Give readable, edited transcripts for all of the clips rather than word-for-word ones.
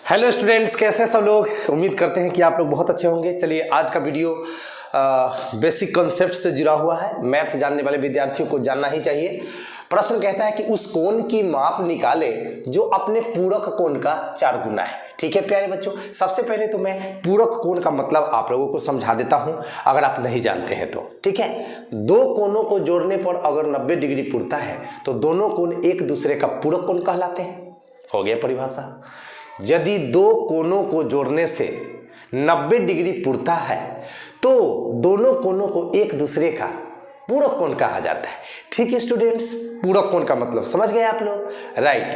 Hello students, कैसे हैं सब लोग। उम्मीद करते हैं कि आप लोग बहुत अच्छे होंगे। चलिए, आज का वीडियो बेसिक कॉन्सेप्ट से जुड़ा हुआ है। मैथ जानने वाले विद्यार्थियों को जानना ही चाहिए। प्रश्न कहता है कि उस कोण की माप निकाले जो अपने पूरक कोण का 4 गुना है। ठीक है प्यारे बच्चों, सबसे पहले तो मैं पूरक कोण का मतलब आप लोगों को समझा देता हूं, अगर आप नहीं जानते हैं तो। ठीक है, दो कोणों को जोड़ने पर अगर 90 डिग्री पुरता है तो दोनों कोण एक दूसरे का पूरक कोण कहलाते हैं। हो गया परिभाषा। यदि दो कोणों को जोड़ने से 90 डिग्री पुरता है तो दोनों कोणों को एक दूसरे का पूरक कोण कहा जाता है। ठीक है स्टूडेंट्स, पूरक कोण का मतलब समझ गए आप लोग, राइट।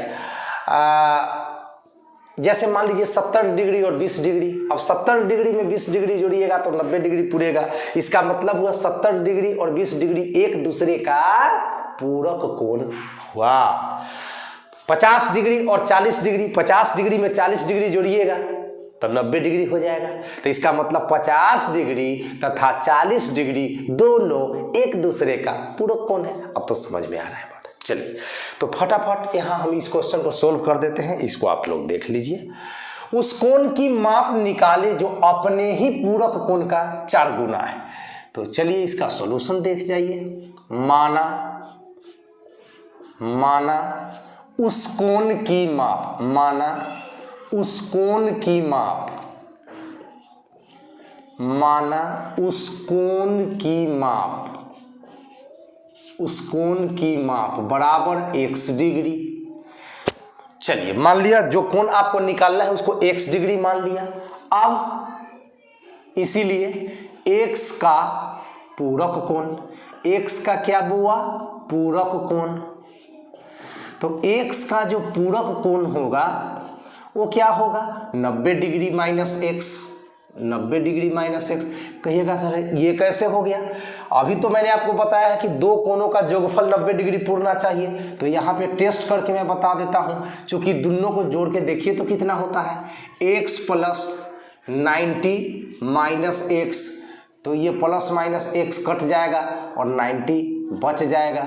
जैसे मान लीजिए 70 डिग्री और 20 डिग्री। अब 70 डिग्री में 20 डिग्री जोड़िएगा तो 90 डिग्री पुरेगा। इसका मतलब हुआ 70 डिग्री और 20 डिग्री एक दूसरे का पूरक कोण हुआ। 50 डिग्री और 40 डिग्री, 50 डिग्री में 40 डिग्री जोड़िएगा तो 90 डिग्री हो जाएगा। तो इसका मतलब 50 डिग्री तथा 40 डिग्री दोनों एक दूसरे का पूरक कोण है। अब तो समझ में आ रहा है बात। चलिए, तो फटाफट यहाँ हम इस क्वेश्चन को सोल्व कर देते हैं। इसको आप लोग देख लीजिए। उस कोण की माप निकाले जो अपने ही पूरक कोण का 4 गुना है। तो चलिए इसका सॉल्यूशन देख जाइए। माना उस कोण की माप, उस कोण की माप बराबर x डिग्री। चलिए, मान लिया जो कोण आपको निकालना है उसको x डिग्री मान लिया। अब इसीलिए x का पूरक कोण, x का क्या हुआ, पूरक कोण। तो x का जो पूरक कोण होगा वो क्या होगा, 90 degree minus x। 90 degree minus x कहिएगा सर ये कैसे हो गया। अभी तो मैंने आपको बताया है कि दो कोणों का योगफल 90 डिग्री पूरना चाहिए। तो यहाँ पे टेस्ट करके मैं बता देता हूँ, क्योंकि दोनों को जोड़ के देखिए तो कितना होता है, x प्लस 90 माइनस x। तो ये प्लस माइनस x कट जाएगा और 90 बच जाएगा।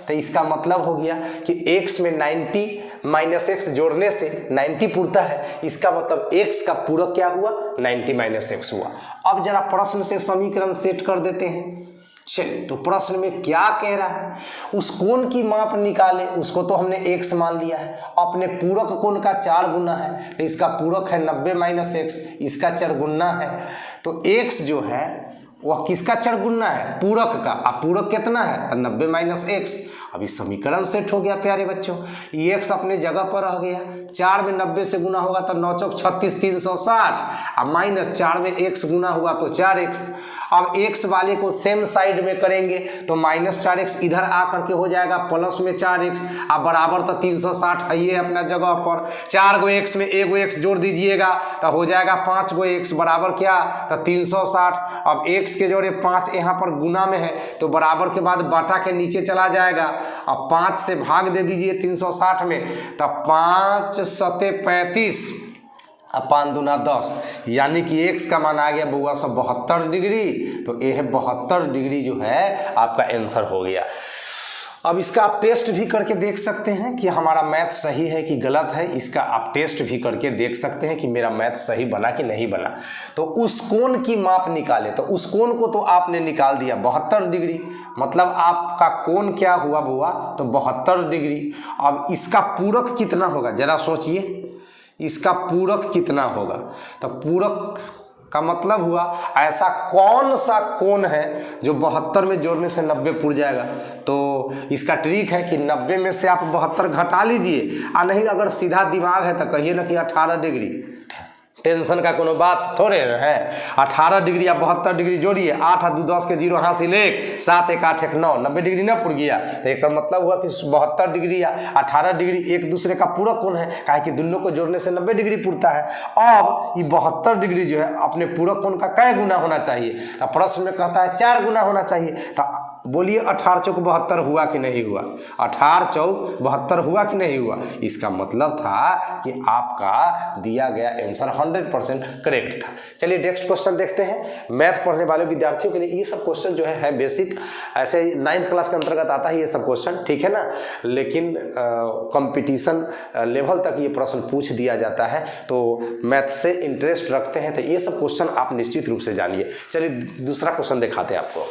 तो इसका मतलब हो गया कि x में 90 माइनस x जोड़ने से 90 पुरता है। इसका मतलब x का पूरक क्या हुआ, 90 माइनस x हुआ। अब जरा प्रश्न से समीकरण सेट कर देते हैं। चलिए, तो प्रश्न में क्या कह रहा है, उस कोण की माप निकाले। उसको तो हमने x मान लिया है, अपने पूरक कोण का 4 गुना है। तो इसका पूरक है 90 माइनस x, इसका 4 गुना है। तो x जो है वह किसका 4 गुना है, पूरक का। अब पूरक कितना है, तो 90 माइनस x। अभी समीकरण सेट हो गया प्यारे बच्चों। ये x अपने जगह पर रह गया। 4 में 90 से गुना होगा तो 9 चौक 36, 360। अब माइनस 4 में x गुना हुआ तो 4x। अब x वाले को सेम साइड में करेंगे तो माइनस 4x इधर आकर के हो जाएगा प्लस में 4x। अब बराबर तो 360 है ये अपना जगह पर। 4 गो x में 1 गो x जोड़ दीजिएगा तो हो जाएगा 5 गो x बराबर क्या, तो 360। अब x के जोड़े 5 यहाँ पर गुना में है तो बराबर के बाद बाटा के नीचे चला जाएगा। अब 5 से भाग दे दीजिए 360 में, तो 5 सते 35, अब 5 दूना 10, यानी कि x का मान आ गया बउआ सब 72 डिग्री। तो यह 72 डिग्री जो है आपका आंसर हो गया। अब इसका आप टेस्ट भी करके देख सकते हैं कि हमारा मैथ सही है कि गलत है। इसका आप टेस्ट भी करके देख सकते हैं कि मेरा मैथ सही बना कि नहीं बना। तो उस कोण की माप निकाले, तो उस कोण को तो आपने निकाल दिया 72 डिग्री, मतलब आपका कोण क्या हुआ बुआ, तो 72 डिग्री। अब इसका पूरक कितना होगा जरा सोचिए, इसका पूरक कितना होगा। तो पूरक का मतलब हुआ ऐसा कौन सा कोण है जो 72 में जोड़ने से 90 पुर जाएगा। तो इसका ट्रिक है कि 90 में से आप 72 घटा लीजिए, और नहीं अगर सीधा दिमाग है तो कहिए ना कि 18 डिग्री। टेंशन का कोनो बात थोड़े है। 18 डिग्री या 72 डिग्री जोड़िए, 8 और 2 10 के 0 हासिल 1, 7 1 8 1 9, 90 डिग्री ना पुर गया। तो एक मतलब हुआ कि 72 डिग्री या 18 डिग्री एक दूसरे का पूरक कोण है, काहे कि दोनों को जोड़ने से 90 डिग्री पुरता है। अब ये 72 डिग्री जो है अपने पूरक कोण का कै गुना होना चाहिए, तो प्रश्न में कहता है 4 गुना होना चाहिए। तो बोलिए 18 चौक 72 हुआ कि नहीं हुआ? 18 चौक 72 हुआ कि नहीं हुआ? इसका मतलब था कि आपका दिया गया आंसर 100% करेक्ट था। चलिए नेक्स्ट क्वेश्चन देखते हैं। मैथ पढ़ने वाले विद्यार्थियों के लिए ये सब क्वेश्चन जो है बेसिक, ऐसे 9th क्लास के अंतर्गत आता है ये सब क्वेश्चन, ठीक है ना, लेकिन कंपटीशन लेवल तक ये प्रश्न पूछ दिया जाता है। तो मैथ से इंटरेस्ट रखते हैं तो ये सब क्वेश्चन आप निश्चित रूप से जानिए। चलिए दूसरा क्वेश्चन दिखाते हैं आपको।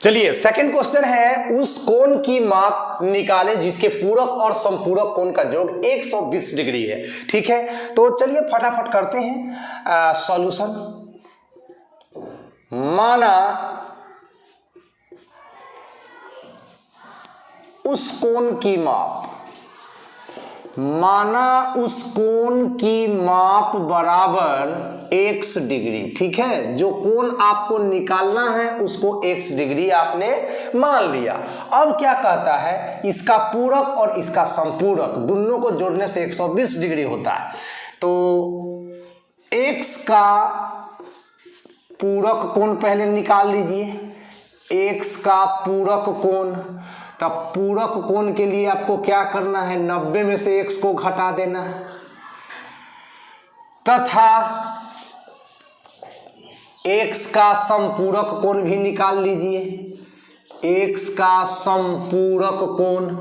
चलिए सेकंड क्वेश्चन है, उस कोण की माप निकाले जिसके पूरक और समपूरक कोण का योग 120 डिग्री है। ठीक है, तो चलिए फटाफट करते हैं सॉल्यूशन। माना उस कोण की माप, माना उस कोण की माप बराबर x डिग्री। ठीक है, जो कोण आपको निकालना है उसको x डिग्री आपने मान लिया। अब क्या कहता है, इसका पूरक और इसका समपूरक दोनों को जोड़ने से 120 डिग्री होता है। तो x का पूरक कोण पहले निकाल लीजिए, x का पूरक कोण। तब पूरक कोण के लिए आपको क्या करना है, 90 में से x को घटा देना है, तथा x का समपूरक कोण भी निकाल लीजिए। x का समपूरक कोण,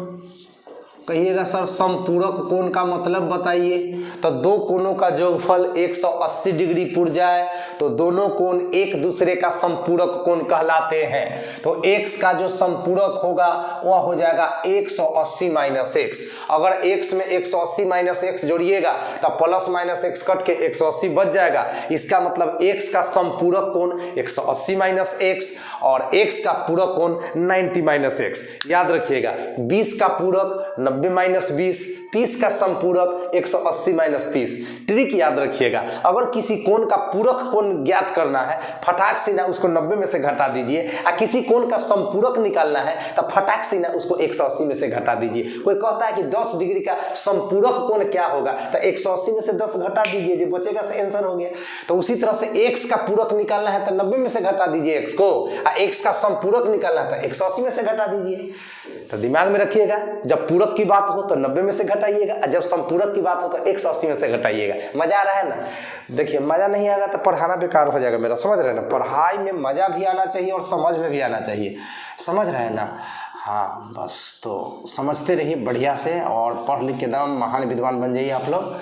कहिएगा सर समपूरक कोण का मतलब बताइए। तो दो कोणों का जोगफल 180 डिग्री पुर जाए तो दोनों कोण एक दूसरे का समपूरक कोण कहलाते हैं। तो x का जो समपूरक होगा वह हो जाएगा 180 माइनस एक्स। अगर x में 180 माइनस एक्स जोड़िएगा तो प्लस माइनस एक्स कट के 180 बच जाएगा। इसका मतलब x का समपूरक कोण 180 माइनस एक्स और x का पूरक कोण 90 माइनस एक्स। याद रखिएगा 20 का पूरक 90 माइनस 20, 30 का समपूरक 180 माइनस 30। ट्रिक याद रखिएगा, अगर किसी कोण का पूरक कोण ज्ञात करना है फटाक से ना उसको 90 में से घटा दीजिए, और किसी कोण का समपूरक निकालना है तो फटाक से ना उसको 180 में से घटा दीजिए। कोई कहता है कि 10 डिग्री का समपूरक कोण क्या होगा, तो 180 में से 10 घटा दीजिए, जो बचेगा से आंसर हो गया। तो उसी तरह से x का पूरक निकालना है तो 90 में से घटा दीजिए x को, और x का समपूरक निकालना है तो 180 में से घटा दीजिए। तो दिमाग में रखिएगा, जब पूरक की बात हो तो 90 में से घटाइएगा, और जब समपूरक की बात हो तो 180 में से घटाइएगा। मजा आ रहा है ना? देखिए मजा नहीं आएगा तो पढ़ाना बेकार हो जाएगा मेरा, समझ रहे हैं ना? पढ़ाई में मजा भी आना चाहिए और समझ में भी आना चाहिए, समझ रहे हैं ना? हाँ बस तो समझते रहिए बढ़िया से और पढ़ लिख के एकदम महान विद्वान बन जाइए आप लोग।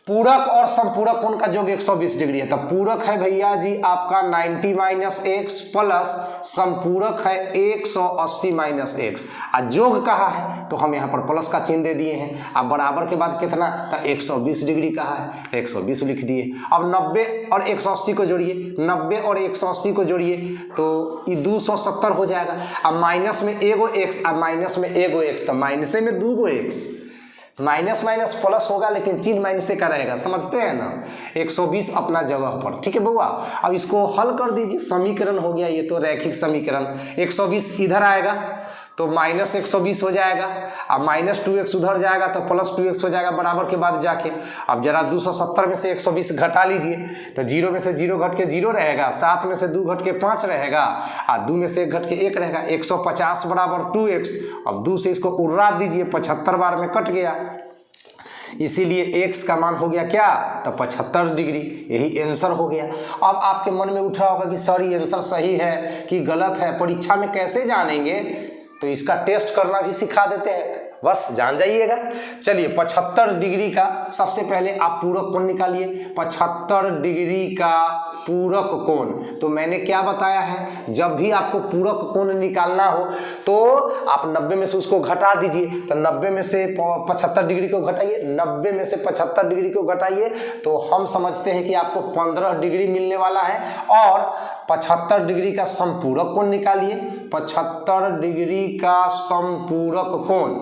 पूरक और समपूरक कोण का योग 120 डिग्री है। तब पूरक है भैया जी आपका 90 माइनस एक्स प्लस समपूरक है 180 माइनस एक्स। और योग कहा है तो हम यहाँ पर प्लस का चिन्ह दे दिए हैं। अब बराबर के बाद कितना, तो 120 डिग्री कहा है 120 लिख दिए। अब 90 और 180 को जोड़िए, 90 और 180 को जोड़िए तो ये 270 हो जाएगा। अब माइनस में एगो एक्स, अब माइनस में एगो एक्स, तो माइनस में 2 एक्स, माइनस माइनस प्लस होगा लेकिन चिन्ह माइनस का रहेगा, समझते हैं ना? 120 अपना जगह पर, ठीक है बउआ। अब इसको हल कर दीजिए, समीकरण हो गया ये तो रैखिक समीकरण। 120 इधर आएगा तो माइनस 120 हो जाएगा, अब माइनस 2x उधर जाएगा तो प्लस 2x हो जाएगा बराबर के बाद जाके। अब जरा 270 में से 120 घटा लीजिए तो 0 में से 0 घट के 0 रहेगा, 7 में से 2 घट के 5 रहेगा, और 2 में से 1 घट के 1 रहेगा। 150 बराबर 2x। अब 2 से इसको उड़ा दीजिए, 75 बार में कट गया, इसीलिए x का मान हो गया क्या, तो 75 डिग्री। यही आंसर हो गया। अब आपके मन में उठ रहा होगा कि सर ये आंसर सही है कि गलत है, परीक्षा में कैसे जानेंगे? तो इसका टेस्ट करना भी सिखा देते हैं, बस जान जाइएगा। चलिए 75 डिग्री का सबसे पहले आप पूरक कोण निकालिए। 75 डिग्री का पूरक कोण, तो मैंने क्या बताया है, जब भी आपको पूरक कोण निकालना हो तो आप 90 में से उसको घटा दीजिए। तो 90 में से 75 डिग्री को घटाइए, 90 में से 75 डिग्री को घटाइए तो हम समझते हैं कि आपको 15 डिग्री मिलने वाला है। और 75 डिग्री का समपूरक कोण निकालिए। 75 डिग्री का समपूरक कोण,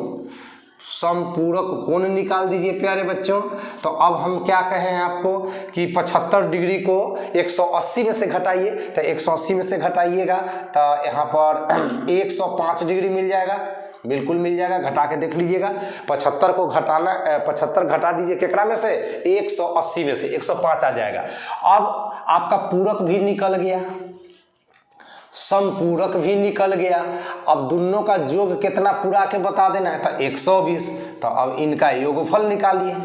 समपूरक कोण निकाल दीजिए प्यारे बच्चों। तो अब हम क्या कहे हैं आपको कि 75 डिग्री को 180 में से घटाइए, तो 180 में से घटाइएगा तो यहाँ पर 105 डिग्री मिल जाएगा, बिल्कुल मिल जाएगा, घटा के देख लीजिएगा। 75 को घटाना, 75 घटा दीजिए केकड़ा में से, 180 में से 105 आ जाएगा। अब आपका पूरक भी निकल गया, समपूरक भी निकल गया। अब दोनों का योग कितना पूरा के बता देना है, तो 120। तो अब इनका योगफल निकालिए,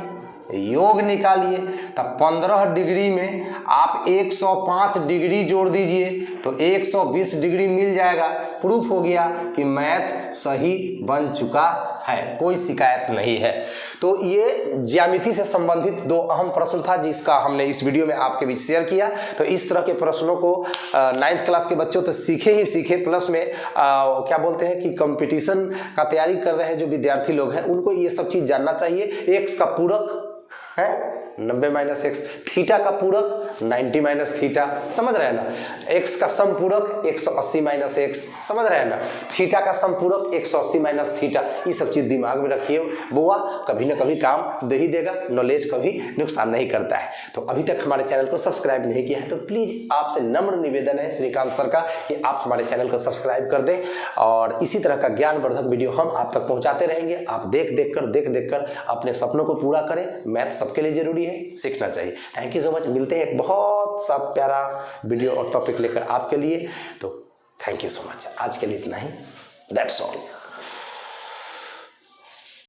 योग निकालिए। तब 15 डिग्री में आप 105 डिग्री जोड़ दीजिए तो 120 डिग्री मिल जाएगा। प्रूफ हो गया कि मैथ सही बन चुका है, कोई शिकायत नहीं है। तो ये ज्यामिति से संबंधित 2 अहम प्रश्न था जिसका हमने इस वीडियो में आपके बीच शेयर किया। तो इस तरह के प्रश्नों को 9th क्लास के बच्चों तो सीखे ही सीखे, प्लस में क्या बोलते हैं कि कंपटीशन का तैयारी कर रहे हैं जो विद्यार्थी लोग हैं, उनको ये सब चीज़ जानना चाहिए। एक्स का पूरक है 90 - x, थीटा का पूरक 90 - थीटा, समझ रहे हैं ना। x का समपूरक 180 - x, समझ रहे हैं ना। थीटा का समपूरक 180 - थीटा। ये सब चीज़ दिमाग में रखिए बुआ, कभी ना कभी काम दे ही देगा। नॉलेज कभी नुकसान नहीं करता है। तो अभी तक हमारे चैनल को सब्सक्राइब नहीं किया है तो प्लीज़ आपसे नम्र निवेदन है श्रीकांत सर का कि आप हमारे चैनल को सब्सक्राइब कर दें और इसी तरह का ज्ञानवर्धक वीडियो हम आप तक पहुँचाते रहेंगे। आप देख देख कर अपने सपनों को पूरा करें। मैथ सबके लिए जरूरी है, सीखना चाहिए। Thank you so much. मिलते हैं एक बहुत सा प्यारा वीडियो और टॉपिक लेकर आपके लिए। तो थैंक यू सो मच। आज के लिए इतना ही। That's all.